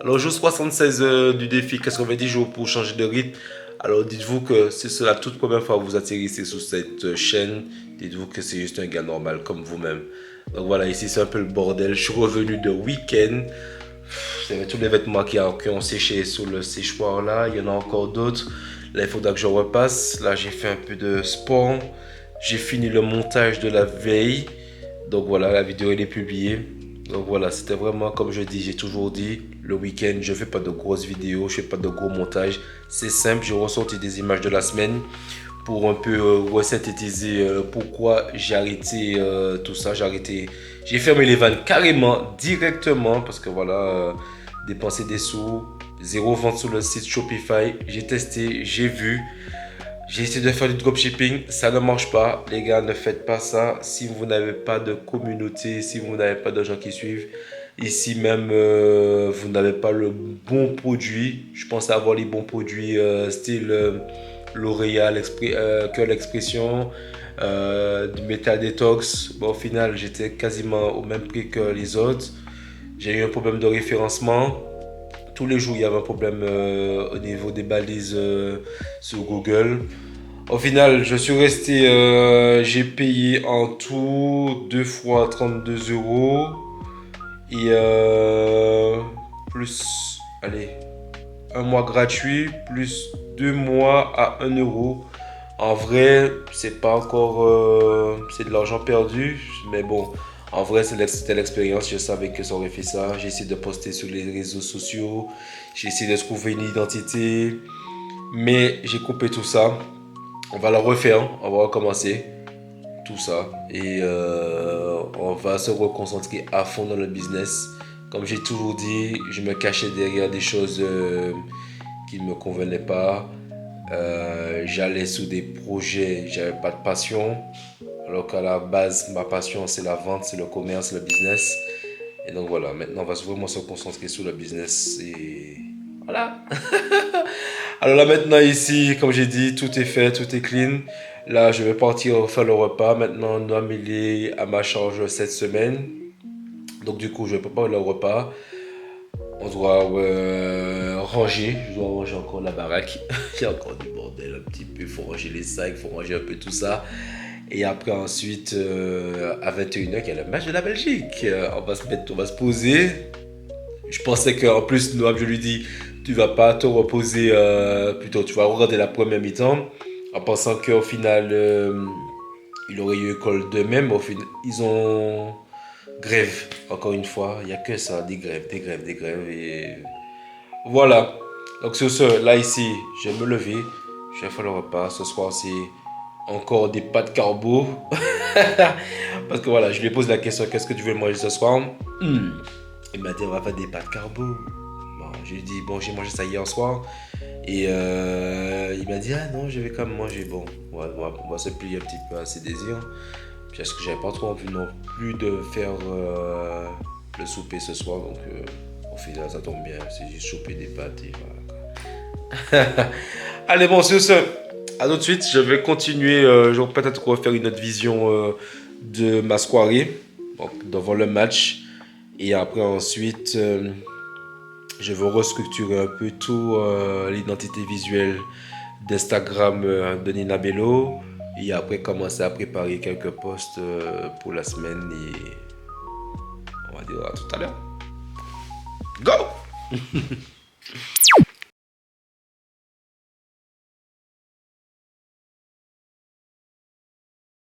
Alors, jour 76 du défi 90 jours pour changer de rythme. Alors, dites-vous que si c'est la toute première fois que vous atterrissez sur cette chaîne, dites-vous que c'est juste un gars normal comme vous-même. Donc voilà, ici c'est un peu le bordel. Je suis revenu de week-end. Il y avait tous les vêtements qui ont séché sous le séchoir là. Il y en a encore d'autres. Là, il faudra que je repasse. Là, j'ai fait un peu de sport. J'ai fini le montage de la veille. Donc voilà, la vidéo elle est publiée. Donc voilà, c'était vraiment comme je dis, j'ai toujours dit, le week-end, je fais pas de grosses vidéos, je fais pas de gros montages. C'est simple, j'ai ressorti des images de la semaine pour un peu resynthétiser pourquoi j'ai arrêté tout ça. J'ai fermé les vannes carrément, directement, parce que voilà, dépenser des sous, zéro vente sur le site Shopify. J'ai testé, j'ai vu. J'ai essayé de faire du dropshipping, ça ne marche pas. Les gars, ne faites pas ça. Si vous n'avez pas de communauté, si vous n'avez pas de gens qui suivent, ici même, vous n'avez pas le bon produit. Je pensais avoir les bons produits style L'Oréal, Curl Expression, du Metal Detox. Bon, au final, j'étais quasiment au même prix que les autres. J'ai eu un problème de référencement. Tous les jours, il y avait un problème au niveau des balises sur Google. Au final, je suis resté, j'ai payé en tout 2 fois 32 euros. Et plus, allez, un mois gratuit, plus 2 mois à 1 euro. En vrai, c'est pas encore, c'est de l'argent perdu, mais bon, en vrai, c'était l'expérience. Je savais que ça aurait fait ça. J'ai essayé de poster sur les réseaux sociaux, j'ai essayé de trouver une identité, mais j'ai coupé tout ça. On va le refaire, on va recommencer tout ça et on va se reconcentrer à fond dans le business. Comme j'ai toujours dit, je me cachais derrière des choses qui ne me convenaient pas. J'allais sous des projets, j'avais pas de passion. Alors qu'à la base, ma passion, c'est la vente, c'est le commerce, le business. Et donc voilà, maintenant, on va vraiment se concentrer sur le business. Et voilà. Alors là, maintenant, ici, comme j'ai dit, tout est fait, tout est clean. Là, je vais partir faire le repas. Maintenant, Noam, il est à ma charge cette semaine. Donc, du coup, je vais préparer le repas. On doit ranger. Je dois ranger encore la baraque. Il y a encore du bordel un petit peu. Il faut ranger les sacs, il faut ranger un peu tout ça. Et après, ensuite, à 21h, il y a le match de la Belgique. On va se poser. Je pensais qu'en plus, Noam, je lui dis, tu vas pas te reposer, plutôt, tu vas regarder la première mi-temps. En pensant qu'au final, il aurait eu école demain. Mais au final, ils ont grève. Encore une fois, il n'y a que ça, des grèves, des grèves, des grèves. Et voilà. Donc sur ce, là ici, je vais me lever. Je vais faire le repas. Ce soir, c'est encore des pâtes carbo. Parce que voilà, je lui pose la question, qu'est-ce que tu veux manger ce soir? Il m'a dit, on va faire des pâtes carbo. Bon, je lui ai dit, bon, j'ai mangé ça hier soir. Et il m'a dit, ah non, je vais quand même manger. Bon, on va se plier un petit peu à ses désirs. Parce que j'avais pas trop envie non plus de faire le souper ce soir. Donc, au final, ça tombe bien. C'est juste choper des pâtes et voilà. Allez, bon, sur ce, à tout de suite. Je vais continuer. Je vais peut-être refaire une autre vision de ma soirée. Donc, devant le match. Et après, ensuite, je vais restructurer un peu tout l'identité visuelle d'Instagram de Nina Bello. Et après, commencer à préparer quelques posts pour la semaine. Et on va dire à tout à l'heure. Go!